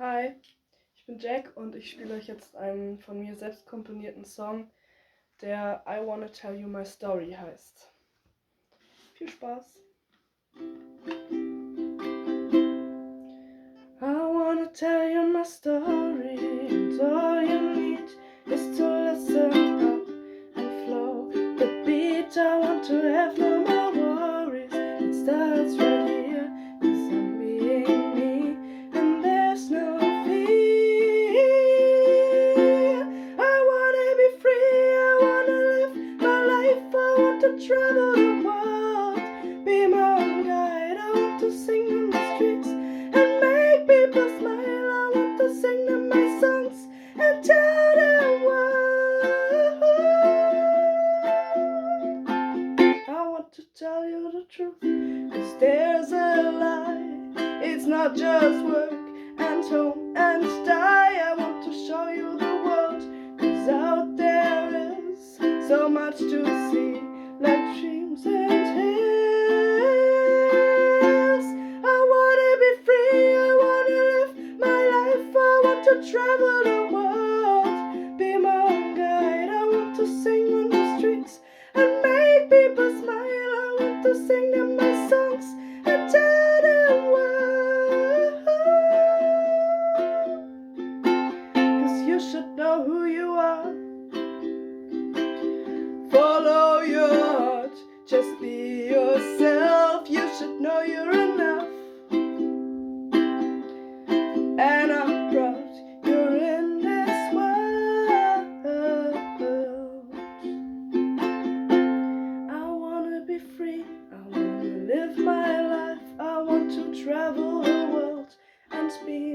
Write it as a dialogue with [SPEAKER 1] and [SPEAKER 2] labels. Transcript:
[SPEAKER 1] Hi, ich bin Jack und ich spiele euch jetzt einen von mir selbst komponierten Song, der I Wanna Tell You My Story heißt. Viel Spaß! I wanna tell you my story, and all you need is to listen up and flow the beat. I want to have no more worries. It starts right here, 'cause I'm being me, and there's no fear. I wanna be free, I wanna live my life, I want to travel the world, be my own guide. I want to sing on the streets and make people smile. I want to sing them my songs and tell them why. I want to tell you the truth, 'cause there's a lie. It's not just work and home and die. I want to show you the world, 'cause out there is so much to see, like dreams and hills. I wanna be free, I wanna live my life, I want to travel the world, be my own guide. I want to sing on the streets and make people smile. I want to sing them my songs and tell them why. 'Cause you should know who you are. Follow your heart, just be yourself. You should know you're enough, and I'm proud you're in this world. I wanna be free, I wanna live my life, I want to travel the world and be